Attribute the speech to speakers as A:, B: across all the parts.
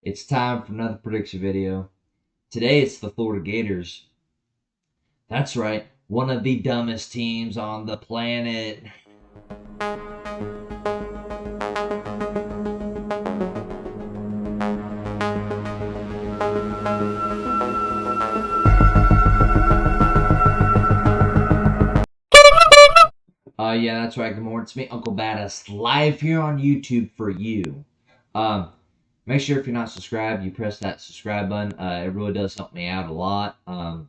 A: It's time for another prediction video. Today it's the Florida Gators. That's right, one of the dumbest teams on the planet. Yeah, that's right. Good morning. It's me, Uncle Badass, live here on YouTube for you. Um, Make sure if you're not subscribed, you press that subscribe button. It really does help me out a lot. And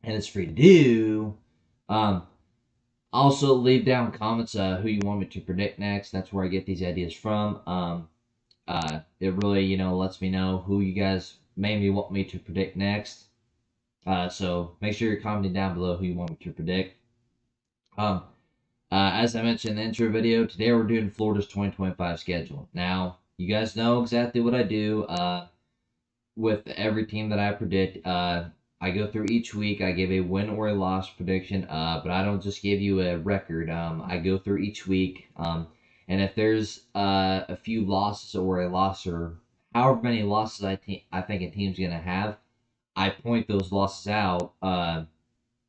A: it's free to do. Um, Also, leave down comments who you want me to predict next. That's where I get these ideas from. It really, lets me know who you guys maybe want me to predict next. So make sure you're commenting down below who you want me to predict. As I mentioned in the intro video, today we're doing Florida's 2025 schedule. Now, you guys know exactly what I do with every team that I predict. I go through each week. I give a win or a loss prediction, but I don't just give you a record. I go through each week, and if there's a few losses or a loss or however many losses I think a team's going to have, I point those losses out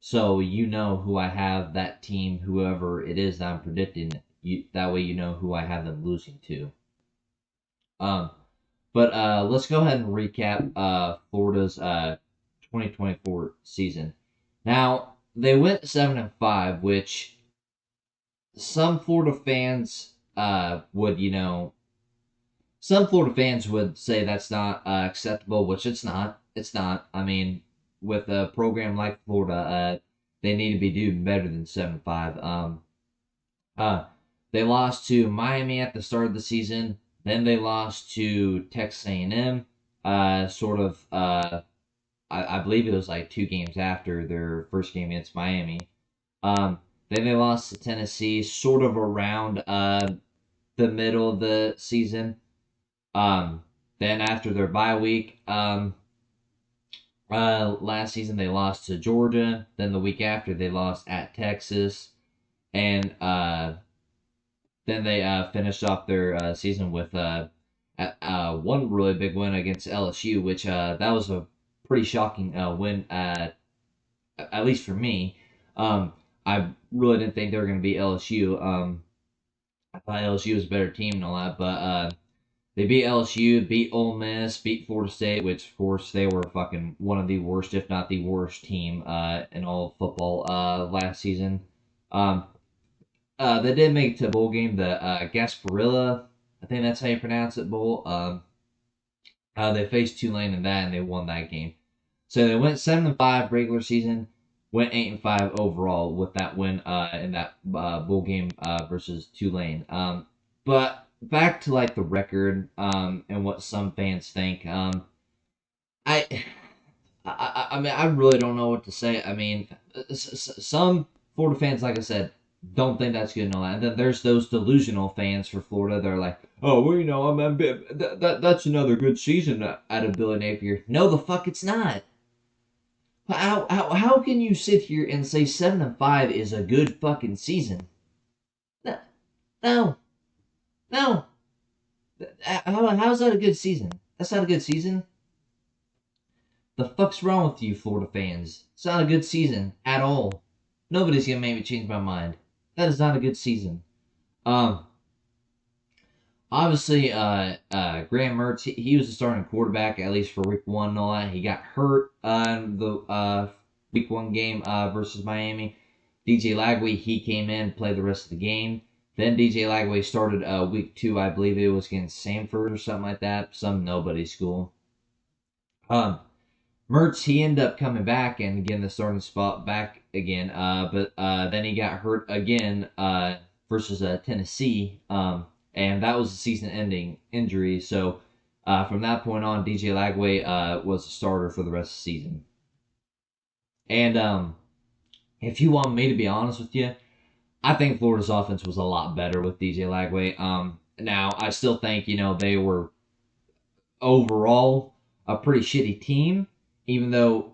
A: so you know who I have that team, whoever it is that I'm predicting. That way you know who I have them losing to. Um, but let's go ahead and recap Florida's 2024 season. Now, they went 7-5, which some Florida fans some Florida fans would say that's not acceptable, which it's not. It's not. I mean, with a program like Florida, they need to be doing better than 7-5. Uh, they lost to Miami at the start of the season. Then they lost to Texas A&M. I believe it was like 2 games after their first game against Miami. Then they lost to Tennessee, sort of around the middle of the season. Then after their bye week, last season they lost to Georgia. Then the week after they lost at Texas, and then they finished off their season with one really big win against LSU, which that was a pretty shocking win, at least for me. I really didn't think they were going to beat LSU. I thought LSU was a better team and all that, but they beat LSU, beat Ole Miss, beat Florida State, which of course they were fucking one of the worst, if not the worst team in all of football last season. They did make it to a bowl game, the Gasparilla, I think that's how you pronounce it, bowl. They faced Tulane in that, and they won that game. So they went 7-5 regular season, went 8-5 overall with that win in that bowl game versus Tulane. But back to like the record and what some fans think. I, I mean, I really don't know what to say. I mean, some Florida fans, like I said, don't think that's good and all that. And then there's those delusional fans for Florida. They're like, oh, well, that's another good season out of Billy Napier. No, the fuck it's not. How can you sit here and say 7-5 is a good fucking season? No, no, no. How's that a good season? That's not a good season. The fuck's wrong with you, Florida fans? It's not a good season at all. Nobody's gonna make me change my mind. That is not a good season. Um, Obviously, Graham Mertz, he was the starting quarterback at least for week 1 and all that. He got hurt in the week 1 game versus Miami. DJ Lagway, he came in, played the rest of the game. Then DJ Lagway started week 2, I believe it was against Sanford or something like that, some nobody school. Mertz, he ended up coming back and getting the starting spot back again, but then he got hurt again versus Tennessee, and that was a season-ending injury. So from that point on, DJ Lagway was a starter for the rest of the season. And if you want me to be honest with you, I think Florida's offense was a lot better with DJ Lagway. Now, I still think, they were overall a pretty shitty team, even though,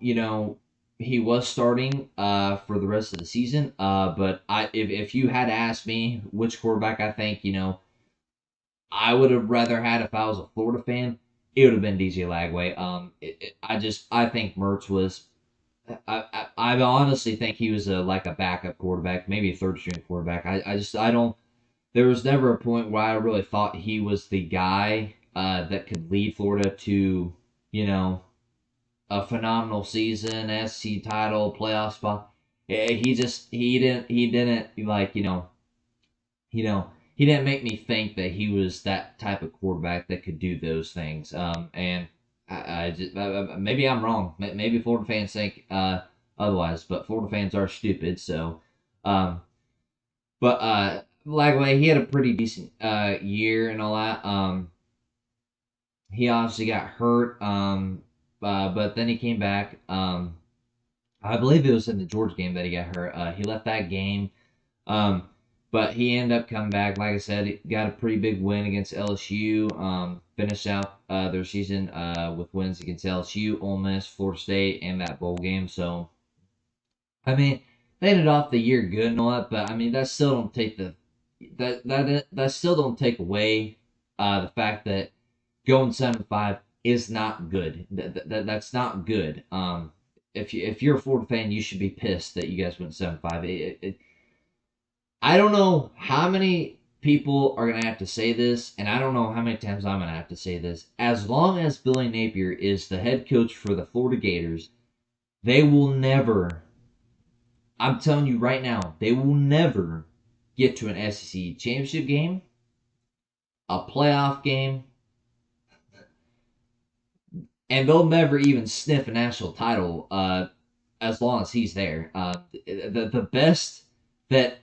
A: he was starting for the rest of the season. But if you had asked me which quarterback I think, I would have rather had if I was a Florida fan, it would have been DJ Lagway. I think Mertz was. I honestly think he was like a backup quarterback, maybe a third string quarterback. I don't. There was never a point where I really thought he was the guy that could lead Florida to, you know, a phenomenal season, SC title, playoff spot. He didn't like he didn't make me think that he was that type of quarterback that could do those things. And I just maybe I'm wrong. Maybe Florida fans think otherwise, but Florida fans are stupid. So, um, but Lagway, he had a pretty decent year and all that. He obviously got hurt, but then he came back. I believe it was in the Georgia game that he got hurt. He left that game. Um, but he ended up coming back. Like I said, he got a pretty big win against LSU. Finished out their season with wins against LSU, Ole Miss, Florida State, and that bowl game. So, I mean, they ended off the year good and all that. But I mean, that still don't take that still don't take away the fact that going 7-5 is not good. That's not good. If you're a Florida fan, you should be pissed that you guys went 7-5. I don't know how many people are gonna have to say this, and I don't know how many times I'm gonna have to say this. As long as Billy Napier is the head coach for the Florida Gators, they will never. I'm telling you right now, they will never get to an SEC championship game, a playoff game, and they'll never even sniff a national title as long as he's there. The best that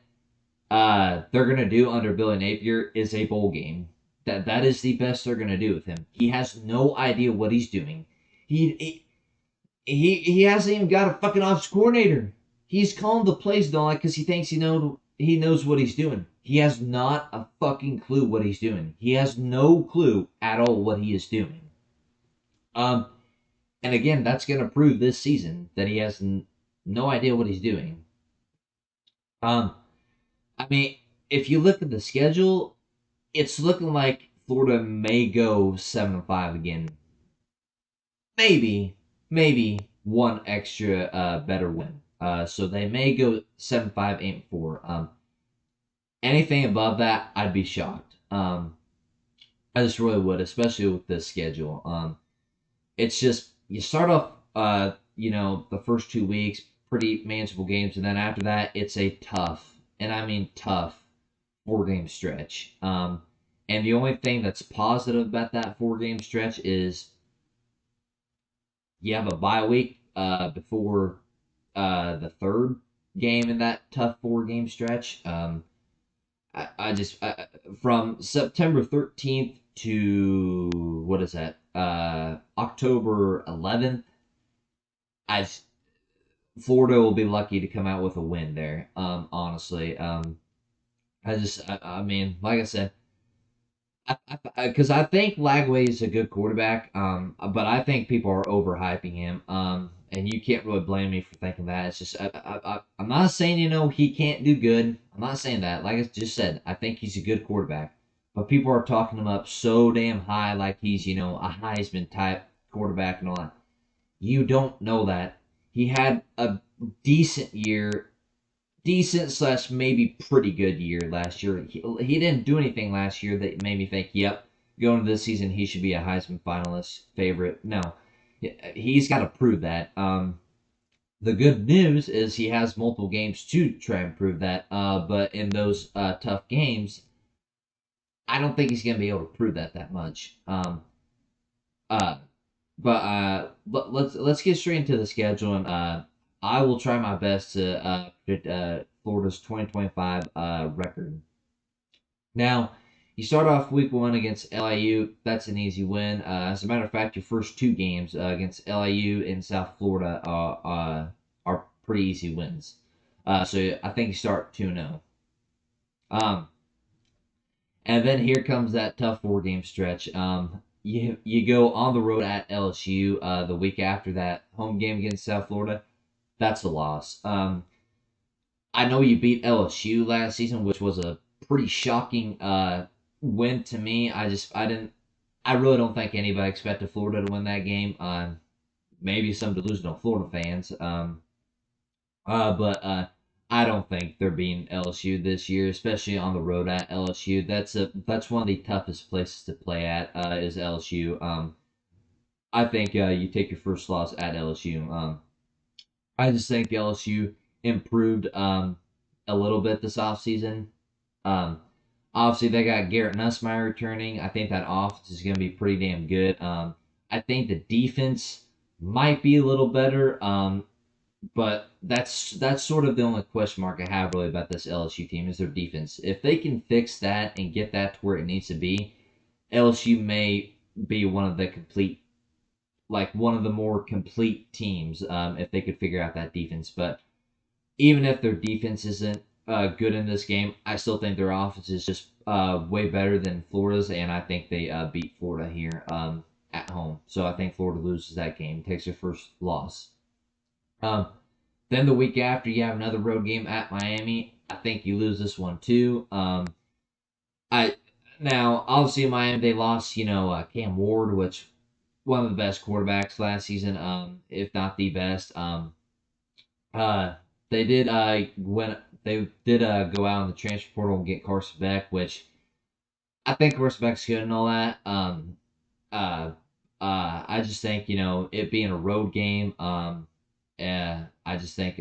A: they're gonna do under Billy Napier is a bowl game. That is the best they're gonna do with him. He has no idea what he's doing. He he hasn't even got a fucking offensive coordinator. He's calling the plays and all that because he thinks he knows what he's doing. He has not a fucking clue what he's doing. He has no clue at all what he is doing. Um, and again, that's going to prove this season that he has no idea what he's doing. Um, I mean, if you look at the schedule, it's looking like Florida may go 7-5 again. Maybe one extra better win. So they may go 7-5, 8-4. Anything above that, I'd be shocked. I just really would, especially with this schedule. It's just you start off, the first 2 weeks pretty manageable games, and then after that, it's a tough, and I mean tough, 4-game stretch. And the only thing that's positive about that 4-game stretch is you have a bye week before the third game in that tough 4-game stretch. From September 13th to what is that? October 11th. I Florida will be lucky to come out with a win there. Honestly, I mean, like I said, because I think Lagway is a good quarterback. But I think people are overhyping him. And you can't really blame me for thinking that. It's just I'm not saying he can't do good. I'm not saying that. Like I just said, I think he's a good quarterback. But people are talking him up so damn high, like he's a Heisman type quarterback and all that. You don't know that. He had a decent year, decent slash maybe pretty good year last year. He didn't do anything last year that made me think, yep, going to this season he should be a Heisman finalist favorite. No, he's got to prove that. The good news is he has multiple games to try and prove that. But in those tough games, I don't think he's going to be able to prove that much. Uh, let's get straight into the schedule, and I will try my best to predict Florida's 2025 record. Now, you start off week 1 against LIU. That's an easy win. As a matter of fact, your first 2 games against LIU in South Florida are pretty easy wins. So I think you start 2-0. And then here comes that tough 4-game stretch. You go on the road at LSU the week after that home game against South Florida. That's a loss. I know you beat LSU last season, which was a pretty shocking win to me. I I really don't think anybody expected Florida to win that game. Maybe some delusional Florida fans. But I don't think they're beating LSU this year, especially on the road at LSU. That's one of the toughest places to play at is LSU. I think you take your first loss at LSU. I just think LSU improved a little bit this offseason. Um, Obviously, they got Garrett Nussmeier returning. I think that offense is going to be pretty damn good. I think the defense might be a little better. But that's sort of the only question mark I have really about this LSU team is their defense. If they can fix that and get that to where it needs to be, LSU may be one of the more complete teams if they could figure out that defense. But even if their defense isn't good in this game, I still think their offense is just way better than Florida's, and I think they beat Florida here at home. So I think Florida loses that game, takes their first loss. Um, then the week after, you have another road game at Miami. I think you lose this one too. I Now obviously Miami they lost Cam Ward, which one of the best quarterbacks last season, if not the best. Uh, they did go out in the transfer portal and get Carson Beck, which I think Carson Beck's good and all that. Uh, I just think it being a road game. I just think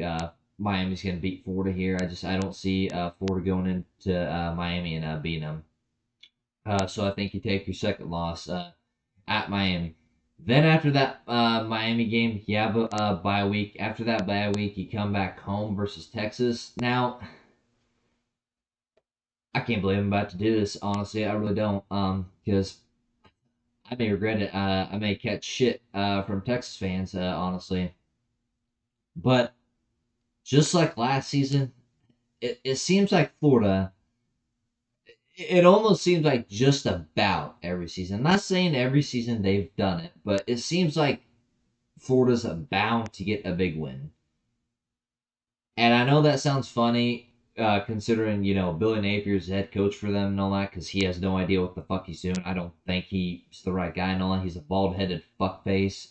A: Miami's gonna beat Florida here. I don't see Florida going into Miami and beating them. So I think you take your second loss at Miami. Then after that Miami game, you have a bye week. After that bye week, you come back home versus Texas. Now, I can't believe I'm about to do this. Honestly, I really don't. Because I may regret it. I may catch shit from Texas fans. Honestly, but just like last season, it seems like Florida. It almost seems like just about every season. I'm not saying every season they've done it, but it seems like Florida's bound to get a big win. And I know that sounds funny, considering Billy Napier's head coach for them and all that, because he has no idea what the fuck he's doing. I don't think he's the right guy and all that. He's a bald headed fuckface.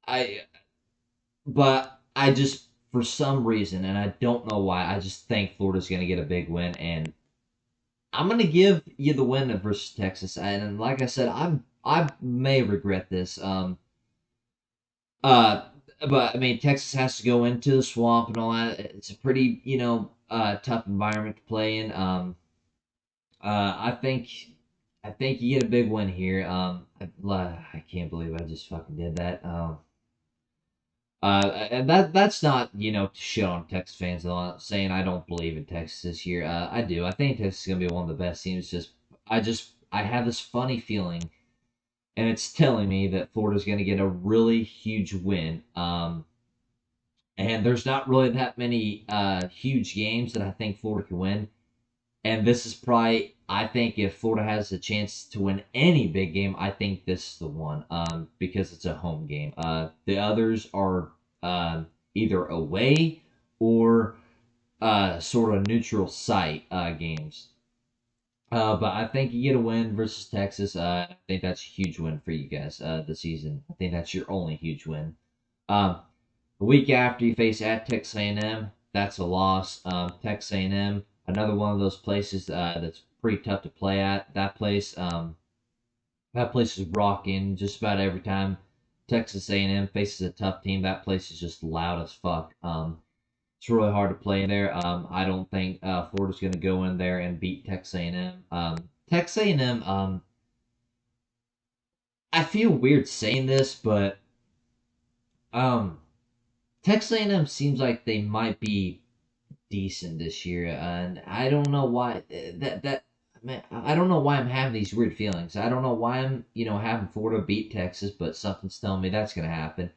A: I but I just for some reason, and I don't know why, I just think Florida's gonna get a big win, and I'm gonna give you the win versus Texas. And like I said, I may regret this. Uh, but I mean, Texas has to go into the swamp and all that. It's a pretty, tough environment to play in. I think, you get a big win here. I can't believe I just fucking did that. And that's not to shit on Texas fans. I'm saying I don't believe in Texas this year. I do. I think Texas is gonna be one of the best teams. I have this funny feeling and it's telling me that Florida's going to get a really huge win. And there's not really that many huge games that I think Florida can win. And this is probably, I think, if Florida has a chance to win any big game, I think this is the one because it's a home game. The others are either away or sort of neutral site games. But I think you get a win versus Texas. I think that's a huge win for you guys this season. I think that's your only huge win. Um, the week after you face at Texas A&M, that's a loss. Texas A&M, another one of those places that's pretty tough to play at. That place is rocking just about every time Texas A&M faces a tough team. That place is just loud as fuck. It's really hard to play in there. I don't think Florida's going to go in there and beat Texas A&M. Texas A&M, I feel weird saying this, but um, Texas A&M seems like they might be decent this year, and I don't know why man, I don't know why I'm having these weird feelings. I don't know why I'm having Florida beat Texas, but something's telling me that's going to happen.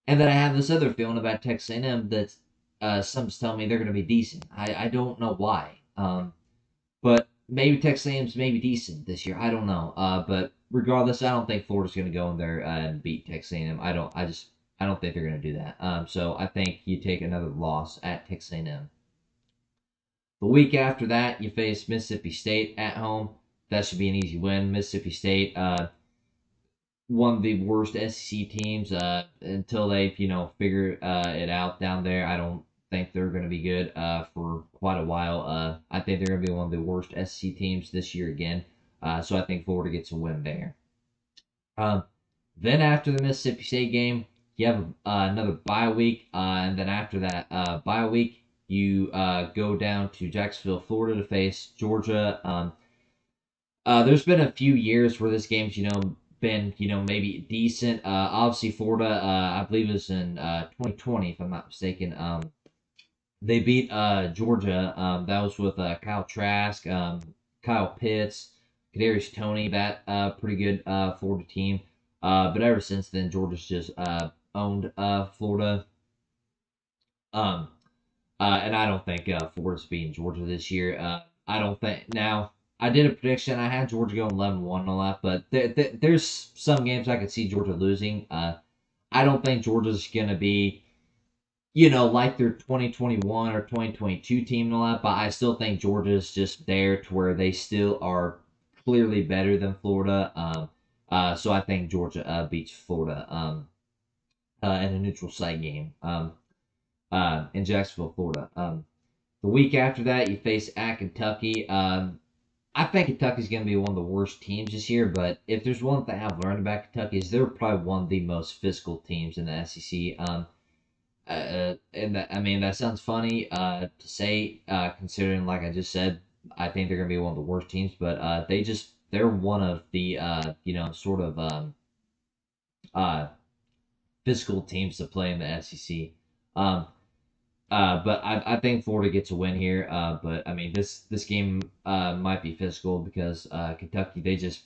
A: And then I have this other feeling about Texas A&M that something's telling me they're going to be decent. I don't know why. But maybe Texas A&M's maybe decent this year. I don't know. But regardless, I don't think Florida's going to go in there and beat Texas A&M. I don't think they're going to do that. So I think you take another loss at Texas A&M. The week after that, you face Mississippi State at home. that should be an easy win. Mississippi State, one of the worst SEC teams until they figure it out down there. I don't think they're going to be good for quite a while. I think they're going to be one of the worst SEC teams this year again. So I think Florida gets a win there. Um, then after the Mississippi State game, you have another bye week, and then after that bye week, you go down to Jacksonville, Florida to face Georgia. There's been a few years where this game's been maybe decent. Obviously Florida, I believe it was in 2020 if I'm not mistaken. They beat Georgia. That was with Kyle Trask, Kyle Pitts, Kadarius Toney. That pretty good Florida team. But ever since then, Georgia's just owned Florida. Um, and I don't think Florida's beating Georgia this year. I don't think now. I did a prediction. I had Georgia going 11-1 and all that, but there's some games I could see Georgia losing. I don't think Georgia's gonna be like their 2021 or 2022 team and all that, but I still think Georgia's just there to where they still are clearly better than Florida. So I think Georgia beats Florida in a neutral site game in Jacksonville, Florida. The week after that, you face at Kentucky. I think Kentucky's going to be one of the worst teams this year, but if there's one thing I've learned about Kentucky is they're probably one of the most physical teams in the SEC. And that, I mean, that sounds funny to say, considering, like I just said, I think they're going to be one of the worst teams, but they're one of the, sort of uh, physical teams to play in the SEC. But I think Florida gets a win here. But I mean, this game might be physical because Kentucky, they just,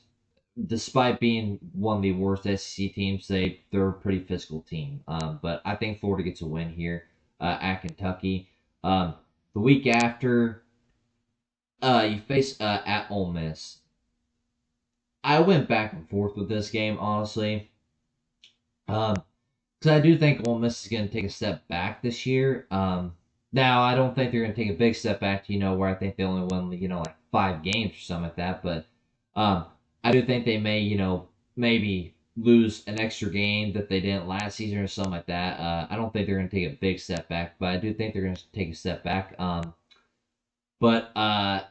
A: despite being one of the worst SEC teams, they're a pretty physical team. But I think Florida gets a win here at Kentucky. The week after, you face at Ole Miss. I went back and forth with this game, honestly. Because I do think Ole Miss is going to take a step back this year. Now, I don't think they're going to take a big step back to, where I think they only won, like 5 games or something like that. But I do think they may, maybe lose an extra game that they didn't last season or something like that. I don't think they're going to take a big step back, but I do think they're going to take a step back. But I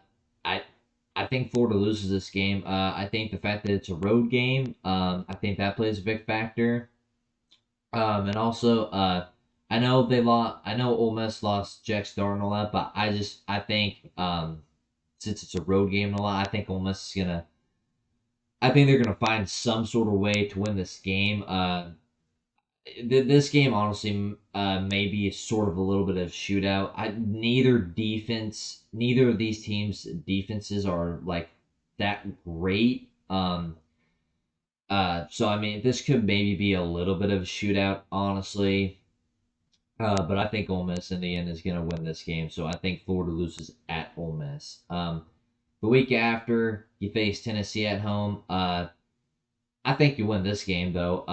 A: I think Florida loses this game. I think the fact that it's a road game, I think that plays a big factor. And also, I know they lost. I know Ole Miss lost Jack Star and all that, but I think since it's a road game and a lot, I think Ole Miss is gonna. I think they're gonna find some sort of way to win this game. This game honestly maybe is sort of a little bit of shootout. Neither of these teams' defenses are like that great. So I mean, this could maybe be a little bit of a shootout, honestly. But I think Ole Miss in the end is going to win this game. So I think Florida loses at Ole Miss. The week after, you face Tennessee at home. I think you win this game though.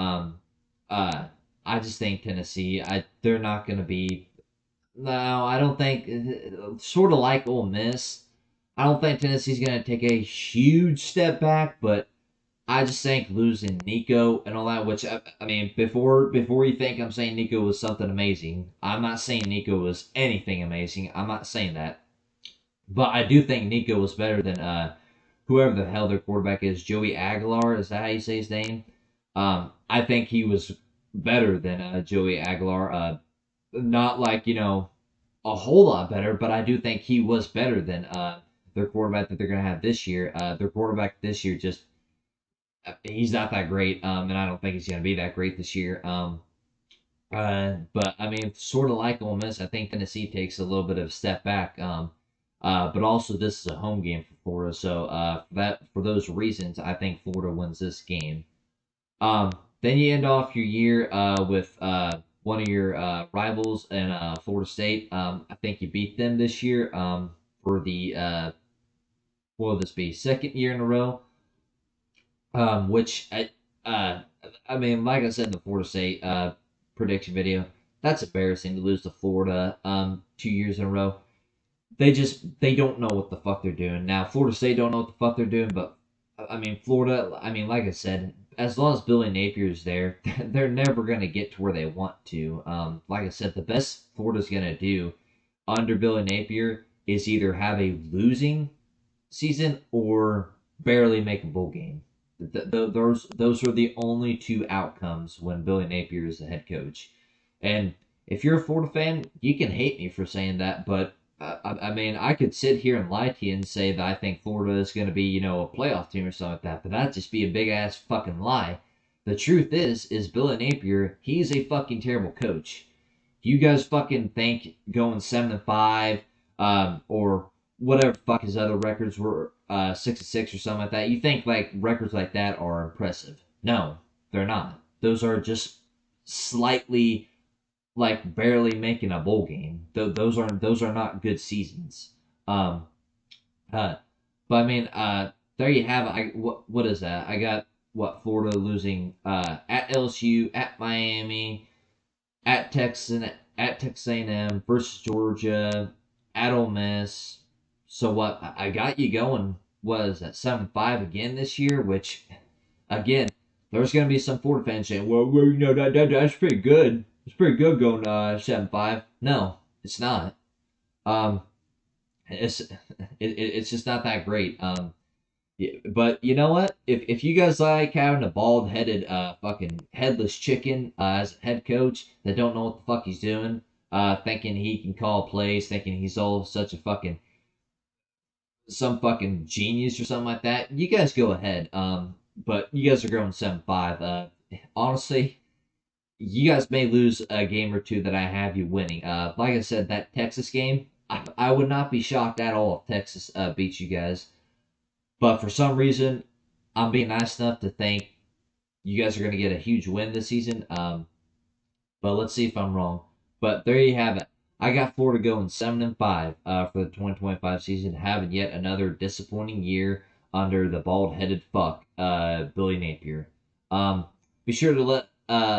A: I just think Tennessee. They're not going to be. No, I don't think. Sort of like Ole Miss. I don't think Tennessee's going to take a huge step back, but I just think losing Nico and all that, which I mean, before you think I'm saying Nico was something amazing, I'm not saying Nico was anything amazing. I'm not saying that, but I do think Nico was better than whoever the hell their quarterback is, Joey Aguilar. Is that how you say his name? I think he was better than Joey Aguilar. Not like a whole lot better, but I do think he was better than their quarterback that they're gonna have this year. Their quarterback this year just he's not that great, and I don't think he's going to be that great this year. But I mean, sort of like Ole Miss, I think Tennessee takes a little bit of a step back. But also this is a home game for Florida, so for those reasons, I think Florida wins this game. Then you end off your year with one of your rivals in Florida State. I think you beat them this year for the what will this be, second year in a row. Which I mean, like I said in the Florida State prediction video, that's embarrassing to lose to Florida 2 years in a row. they don't know what the fuck they're doing. Now Florida State don't know what the fuck they're doing, but I mean Florida. I mean, like I said, as long as Billy Napier's there, they're never gonna get to where they want to. Like I said, the best Florida's gonna do under Billy Napier is either have a losing season or barely make a bowl game. Those are the only two outcomes when Billy Napier is the head coach. And if you're a Florida fan, you can hate me for saying that, but I mean, I could sit here and lie to you and say that I think Florida is going to be, a playoff team or something like that, but that'd just be a big ass fucking lie. The truth is Billy Napier, he's a fucking terrible coach. You guys fucking think going 7-5, or whatever fuck his other records were, 6-6 or something like that. You think like records like that are impressive? No, they're not. Those are just slightly like barely making a bowl game. Those are not good seasons. Um, uh, but I mean, there you have it. What is that? I got what Florida losing at LSU, at Miami, at Texas A&M versus Georgia, at Ole Miss. So what? I got you going. What is that 7-5 again this year? Which again, there's going to be some Florida fans saying, "Well, that's pretty good. It's pretty good going 7-5." No, it's not. Um, it's just not that great. Yeah, but you know what? If you guys like having a bald headed fucking headless chicken as a head coach that don't know what the fuck he's doing, thinking he can call plays, thinking he's all such a fucking some fucking genius or something like that, you guys go ahead. But you guys are growing 7-5. Honestly, you guys may lose a game or two that I have you winning. Like I said, that Texas game, I would not be shocked at all if Texas beats you guys. But for some reason, I'm being nice enough to think you guys are going to get a huge win this season. But let's see if I'm wrong. But there you have it. I got Florida going 7-5 for the 2025 season, having yet another disappointing year under the bald-headed fuck, Billy Napier. Be sure to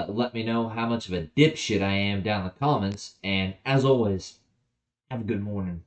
A: let me know how much of a dipshit I am down in the comments. And as always, have a good morning.